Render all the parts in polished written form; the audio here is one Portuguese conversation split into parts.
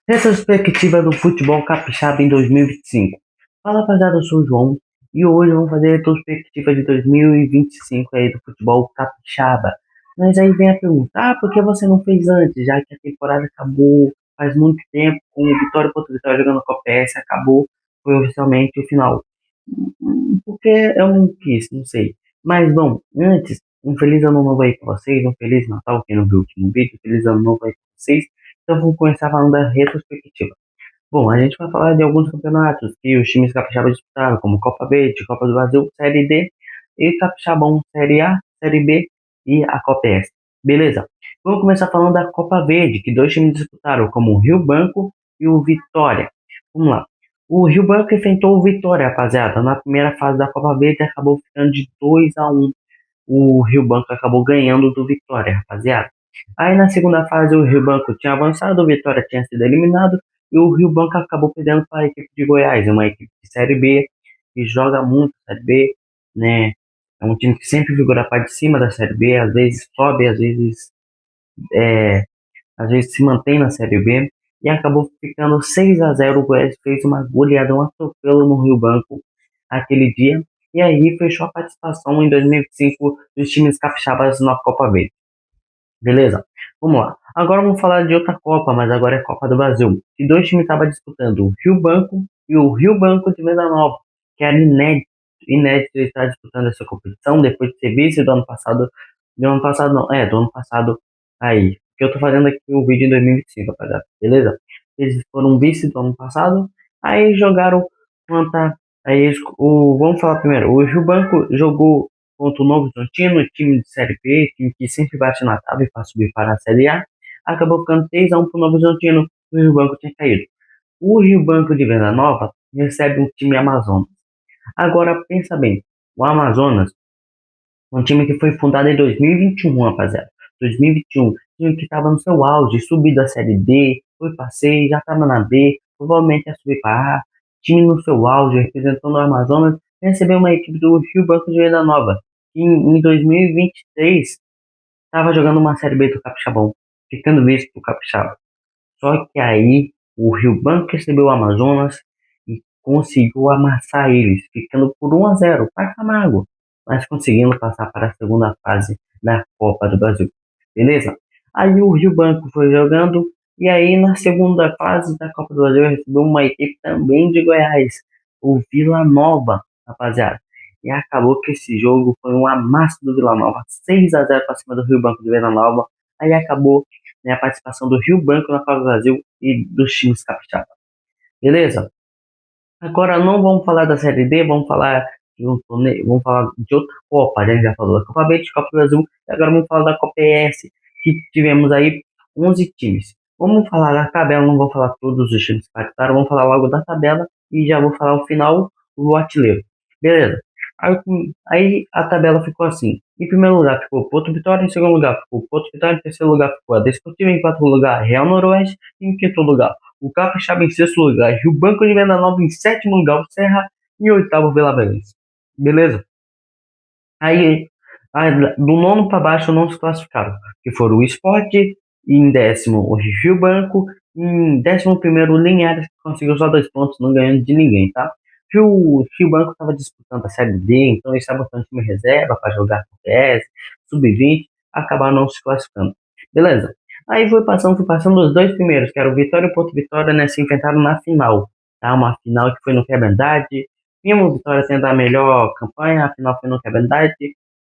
Retrospectiva do futebol capixaba em 2025. Fala rapaziada, eu sou o João e hoje vamos fazer a retrospectiva de 2025 aí do futebol capixaba. Mas aí vem a pergunta, por que você não fez antes, já que a temporada acabou faz muito tempo, com o Vitória contra Vitória jogando Copa PS, acabou, foi oficialmente o final. Porque eu não quis, não sei. Mas bom, antes, um feliz ano novo aí pra vocês, um feliz Natal, quem não viu o último vídeo, feliz ano novo aí pra vocês. Então vamos começar falando da retrospectiva. Bom, a gente vai falar de alguns campeonatos que os times capixabas disputaram, como Copa Verde, Copa do Brasil, Série D e Capixabão, Série A, Série B e a Copa S. Beleza? Vamos começar falando da Copa Verde, que dois times disputaram, como o Rio Branco e o Vitória. Vamos lá. O Rio Branco enfrentou o Vitória, rapaziada. Na primeira fase da Copa Verde acabou ficando de 2-1. O Rio Branco acabou ganhando do Vitória, rapaziada. Aí na segunda fase o Rio Branco tinha avançado, o Vitória tinha sido eliminado e o Rio Branco acabou perdendo para a equipe de Goiás, uma equipe de Série B que joga muito Série B, né? É um time que sempre figura a parte de cima da Série B, às vezes sobe, é, às vezes se mantém na Série B e acabou ficando 6-0. O Goiás fez uma goleada, um atropelo no Rio Branco aquele dia e aí fechou a participação em 2025 dos times capixabas na Copa Verde. Beleza? Vamos lá. Agora vamos falar de outra Copa, mas agora é Copa do Brasil. E dois times estavam disputando, o Rio Branco e o Rio Branco de Venda Nova, que era inédito estar disputando essa competição depois de ser vice do ano passado. Do ano passado não, do ano passado aí. Que eu tô fazendo aqui o vídeo em 2025, rapaziada. Beleza? Eles foram vice do ano passado, aí jogaram contra. Vamos falar primeiro. O Rio Branco jogou contra o Novo Horizontino, time de Série B, time que sempre bate na trave para subir para a Série A, acabou ficando 3-1 para o Novo Horizontino, o Rio Branco tinha caído. O Rio Branco de Venda Nova recebe um time Amazonas. Agora, pensa bem, o Amazonas, um time que foi fundado em 2021, rapaziada. 2021, time que estava no seu auge, subiu da Série D, foi para C, já estava na B, provavelmente ia subir para A, time no seu auge, representando o Amazonas, recebeu uma equipe do Rio Branco de Venda Nova, que em 2023 estava jogando uma Série B do Capixabão, ficando visto do Capixaba. Só que aí o Rio Branco recebeu o Amazonas e conseguiu amassar eles, ficando por 1-0, passa amargo, mas conseguindo passar para a segunda fase da Copa do Brasil. Beleza? Aí o Rio Branco foi jogando e aí na segunda fase da Copa do Brasil recebeu uma equipe também de Goiás, o Vila Nova, rapaziada. E acabou que esse jogo foi um amasso do Vila Nova, 6-0 para cima do Rio Branco de Vila Nova. Aí acabou, né, a participação do Rio Branco na Copa do Brasil e dos times capixaba. Beleza? Agora não vamos falar da Série D, vamos falar de um torneio, vamos falar de outra Copa. A gente já falou da Copa B, de Copa do Brasil, e agora vamos falar da Copa ES, que tivemos aí 11 times. Vamos falar da tabela, não vou falar todos os times que participaram, vamos falar logo da tabela e já vou falar o final, o artilheiro. Beleza? Aí, aí a tabela ficou assim. Em primeiro lugar ficou o Porto Vitória, em segundo lugar ficou o Porto Vitória, em terceiro lugar ficou a Desportiva, em quarto lugar Real Noroeste, e em quinto lugar o Capixaba em sexto lugar, Rio Branco de Venda Nova em sétimo lugar, o Serra em oitavo, Vila Velhense. Beleza? Aí, do nono para baixo não se classificaram, que foram o Sport, em décimo o Rio Branco, em décimo primeiro o Linhares, que conseguiu só 2 pontos, não ganhando de ninguém, tá? O Rio Branco estava disputando a Série D, então eles estavam botando time reserva para jogar com PS, sub-20, acabaram não se classificando. Beleza? Aí foi passando os dois primeiros, que eram o Vitória e o Porto Vitória, né, se enfrentaram na final, tá? Uma final que foi no Quebrandade, mesmo o Vitória tendo a melhor campanha, a final foi no Quebrandade,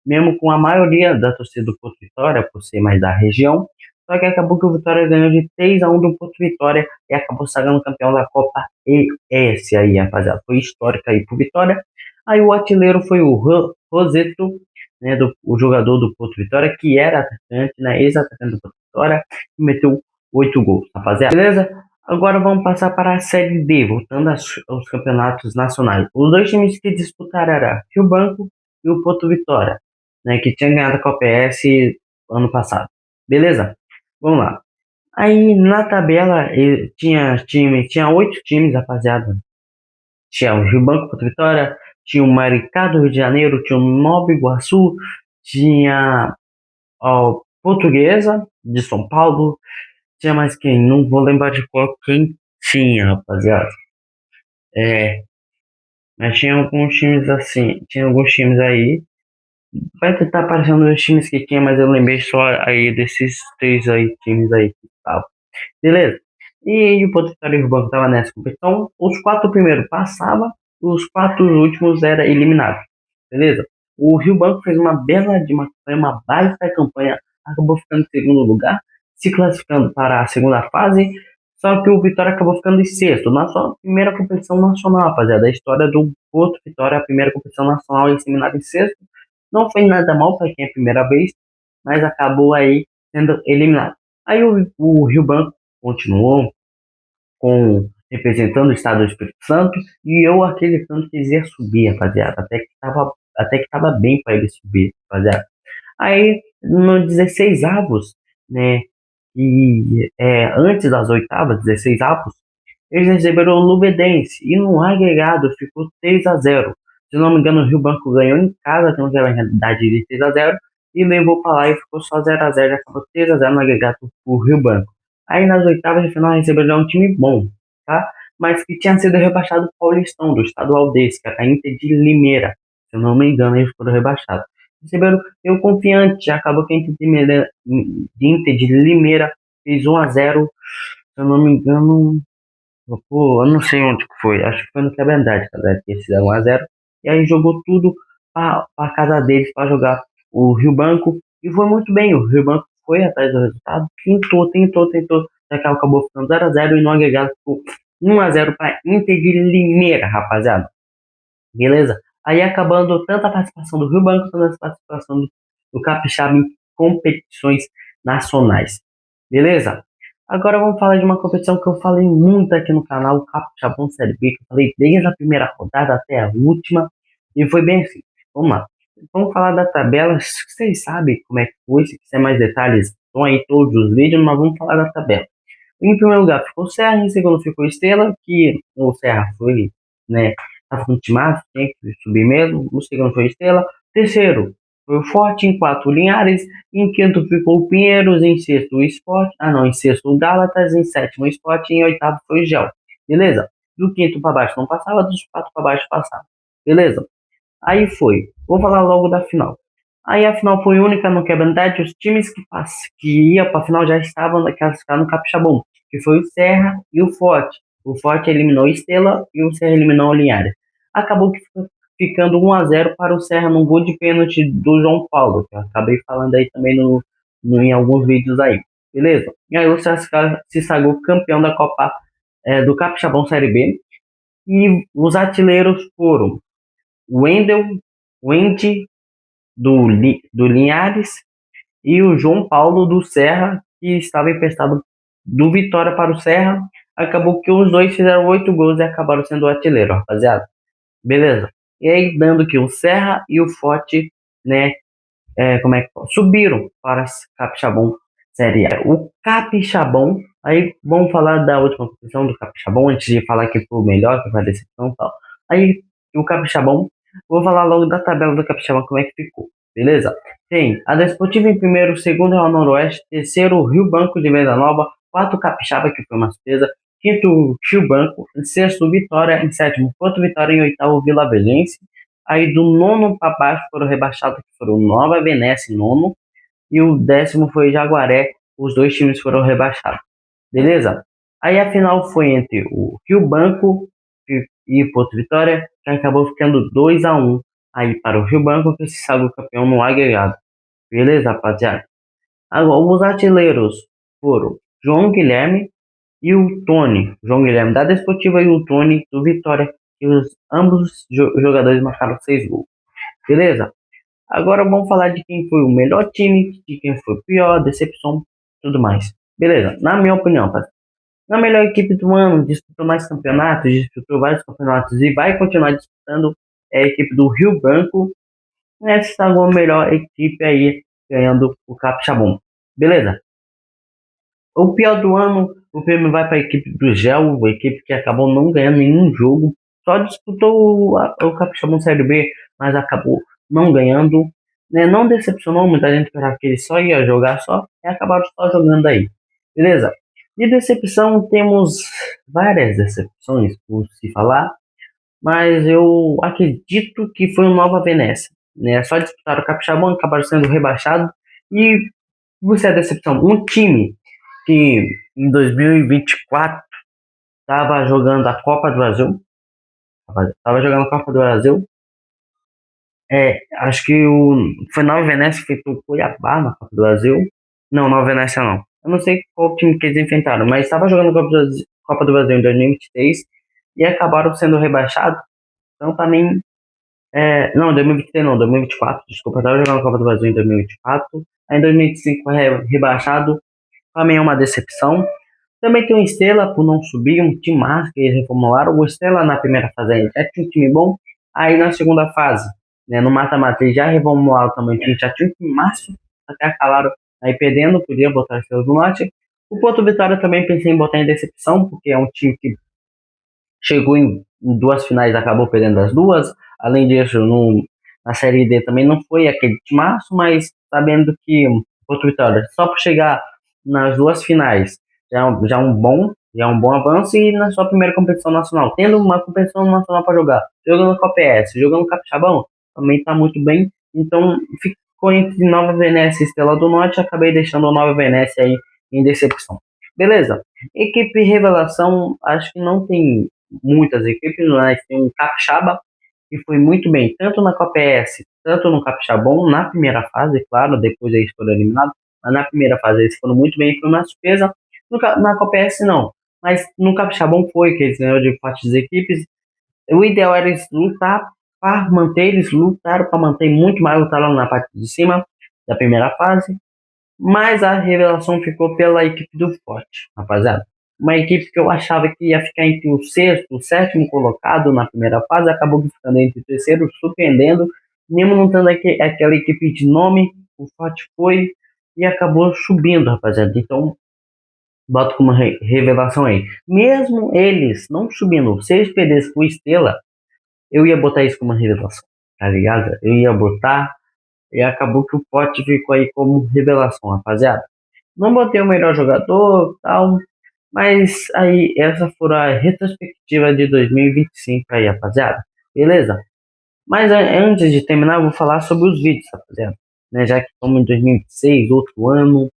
mesmo com a maioria da torcida do Porto Vitória, por ser mais da região, só que acabou que o Vitória ganhou de 3-1 do Porto Vitória e acabou sagrando campeão da Copa ES aí, rapaziada. Foi histórica aí pro Vitória. Aí o artilheiro foi o Roseto, né, o jogador do Porto Vitória, que era atacante, né, ex-atacante do Porto Vitória, e meteu 8 gols, rapaziada. Beleza? Agora vamos passar para a Série D, voltando aos campeonatos nacionais. Os dois times que disputaram eram Rio Branco e o Porto Vitória, né, que tinha ganhado a Copa ES ano passado. Beleza? Vamos lá. Aí na tabela tinha 8 times, rapaziada. Tinha o Rio Branco, Porto Vitória, tinha o Maricá do Rio de Janeiro, tinha o Nova Iguaçu, tinha a Portuguesa de São Paulo, Tinha mais quem? Não vou lembrar de qual quem tinha, rapaziada. É, mas tinha alguns times assim, tinha alguns times aí. Vai tentar aparecendo os times que tinha, mas eu lembrei só aí desses três aí, times aí que estavam. Beleza? E o Botafogo e o Banco tava nessa competição. Os quatro primeiros passavam, os quatro últimos eram eliminados. Beleza? O Rio Branco fez uma bela de uma campanha, uma baita campanha, acabou ficando em segundo lugar, se classificando para a segunda fase. Só que o Vitória acabou ficando em sexto, na sua primeira competição nacional, rapaziada. A história do Porto Vitória, a primeira competição nacional, eliminado em sexto. Não foi nada mal para quem é a primeira vez, mas acabou aí sendo eliminado. Aí o Rio Branco continuou com representando o estado do Espírito Santo e eu acreditando que eles iam subir, rapaziada, até que tava bem para eles subir, rapaziada. Aí no 16 avos, né, e antes das oitavas, 16 avos, eles receberam o Luverdense e no agregado ficou 3-0. Se não me engano, o Rio Branco ganhou em casa, tem uma realidade de 3-0 e levou para lá e ficou só 0-0. Acabou 3-0 no agregado o Rio Branco. Aí nas oitavas de final receberam um time bom, tá? Mas que tinha sido rebaixado do Paulistão, do estadual desse, que era a Inter de Limeira. Se eu não me engano, eles foram rebaixados. Receberam eu confiante, acabou que a Inter de Limeira fez 1-0. Se eu não me engano, pô, eu não sei onde que foi. Acho que foi no Quebrandade, cara, que eles fizeram 1-0. E aí jogou tudo pra casa deles para jogar o Rio Branco. E foi muito bem. O Rio Branco foi atrás do resultado. Tentou. Daqui acabou ficando 0-0 e no agregado ficou 1-0 para Inter de Limeira, rapaziada. Beleza? Aí acabando tanto a participação do Rio Branco quanto a participação do Capixaba em competições nacionais. Beleza? Agora vamos falar de uma competição que eu falei muito aqui no canal, o Capixabão Série B, que eu falei desde a primeira rodada até a última, e foi bem assim. Vamos lá. Vamos falar da tabela. Vocês sabem como é que foi, se quiser mais detalhes, estão aí todos os vídeos, mas vamos falar da tabela. Em primeiro lugar ficou o Serra, em segundo ficou o Estrela, que o Serra foi, né, tava com o timaço, tem que subir mesmo. O segundo foi o Estrela. Terceiro foi o Forte, em quarto o Linhares, em quinto ficou o Pinheiros, em sexto o Sport, em sexto o Gálatas, em sétimo o Sport, em oitavo foi o Gel. Beleza? Do quinto para baixo não passava, dos quatro para baixo passava. Beleza? Aí foi. Vou falar logo da final. Aí a final foi única no quebra-idade. Os times que iam para a final já estavam classificados no Capixabão, que foi o Serra e o Forte. O Forte eliminou o Estrela e o Serra eliminou o Linhares. Acabou que ficando 1-0 para o Serra num gol de pênalti do João Paulo, que eu acabei falando aí também em alguns vídeos aí. Beleza? E aí o Serra se sagrou campeão da Copa do Capixabão Série B. E os artilheiros foram o Wendel, Wendy do Linhares e o João Paulo do Serra, que estava emprestado do Vitória para o Serra. Acabou que os dois fizeram 8 gols e acabaram sendo o artilheiro, rapaziada. Beleza. E aí, dando que o Serra e o Forte, né, como é que subiram para a Capixabão Série A. O Capixabão, aí vamos falar da última competição do Capixabão, antes de falar que foi o melhor, que foi a decepção e tal. Aí, o Capixabão, vou falar logo da tabela do Capixabão, como é que ficou, beleza? Tem a Desportiva em primeiro, segundo é o Noroeste, terceiro o Rio Branco de Venda Nova, quarto Capixaba, que foi uma surpresa, quinto Rio Branco, em sexto Vitória, em sétimo Porto Vitória, em oitavo Vila Velhense. Aí do nono para baixo foram rebaixados, que foram Nova Venécia em nono, e o décimo foi Jaguaré. Os dois times foram rebaixados. Beleza? Aí a final foi entre o Rio Branco e Porto Vitória, que acabou ficando 2-1 aí para o Rio Branco, que se sagrou campeão no agregado. Beleza, rapaziada? Agora, os artilheiros foram João Guilherme e o Tony. João Guilherme da Desportiva e o Tony do Vitória. E ambos jogadores marcaram 6 gols. Beleza? Agora vamos falar de quem foi o melhor time, de quem foi o pior, decepção, tudo mais. Beleza? Na minha opinião, tá? Na melhor equipe do ano, disputou mais campeonatos, disputou vários campeonatos e vai continuar disputando é a equipe do Rio Branco. Essa está a melhor equipe aí, ganhando o Capixabão. Beleza? O pior do ano, o prêmio vai para a equipe do Gel, a equipe que acabou não ganhando nenhum jogo. Só disputou o Capixabão Série B, mas acabou não ganhando. Né? Não decepcionou, muita gente esperava que ele só ia jogar só, e acabaram só jogando aí. Beleza? De decepção, temos várias decepções, por se falar, mas eu acredito que foi o Nova Venécia, né? Só disputaram o Capixabão, acabaram sendo rebaixados. E você é a decepção, um time que em 2024 estava jogando a Copa do Brasil, estava jogando a Copa do Brasil, acho que foi Nova Venécia que fez o Cuiabá na Copa do Brasil. Não, Nova Venécia não. Eu não sei qual time que eles enfrentaram, mas estava jogando a Copa do Brasil em 2023 e acabaram sendo rebaixados. Então, para mim, não, 2023 não, 2024, desculpa, estava jogando a Copa do Brasil em 2024. Aí em 2025 foi rebaixado. Para mim é uma decepção. Também tem o Estrela por não subir, um time massa que eles reformularam. O Estrela na primeira fase já tinha um time bom, aí na segunda fase, né, no mata-mata, eles já reformularam também o time, já tinha um time massa, até acabaram aí perdendo, podia botar o Estrela do Norte. O Porto Vitória também pensei em botar em decepção, porque é um time que chegou em duas finais, acabou perdendo as duas. Além disso, na Série D também não foi aquele timaço, mas sabendo que o Porto Vitória, só por chegar nas duas finais, já é um bom avanço e na sua primeira competição nacional, tendo uma competição nacional para jogar, jogando Copa PS, jogando Capixabão, também está muito bem. Então ficou entre Nova Venécia e Estrela do Norte, acabei deixando a Nova Venécia aí em decepção. Beleza? Equipe revelação, acho que não tem muitas equipes, mas tem um Capixaba que foi muito bem, tanto na Copa S, tanto no Capixabão, na primeira fase, claro, depois eles foram eliminados, mas na primeira fase eles foram muito bem, foi uma surpresa. Na Copa S não, mas no Capixabão foi, que eles ganharam de partes equipes. O ideal era eles lutar para manter, eles lutaram para manter muito mais, lutaram na parte de cima da primeira fase, mas a revelação ficou pela equipe do Forte, rapaziada. Uma equipe que eu achava que ia ficar entre o sexto, o sétimo colocado na primeira fase, acabou ficando entre o terceiro, surpreendendo. Mesmo não tendo aquela equipe de nome, o Forte foi e acabou subindo, rapaziada. Então, boto como revelação aí. Mesmo eles não subindo, se eles perdessem pro Estrela, eu ia botar isso como revelação, tá ligado? Eu ia botar e acabou que o Pote ficou aí como revelação, rapaziada. Não botei o melhor jogador, tal, mas aí essa foi a retrospectiva de 2025 aí, rapaziada. Beleza? Mas antes de terminar, eu vou falar sobre os vídeos, rapaziada. Né, já que estamos em 2026, outro ano.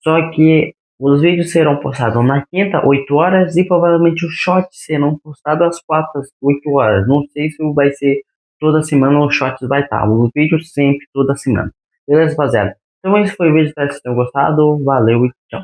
Só que os vídeos serão postados na quinta, 8 horas, e provavelmente os shorts serão postados às quartas, 8 horas. Não sei se vai ser toda semana ou os shorts vai estar. Os vídeos sempre, toda semana. Beleza, rapaziada? Então esse foi o vídeo, espero que vocês tenham gostado. Valeu e tchau.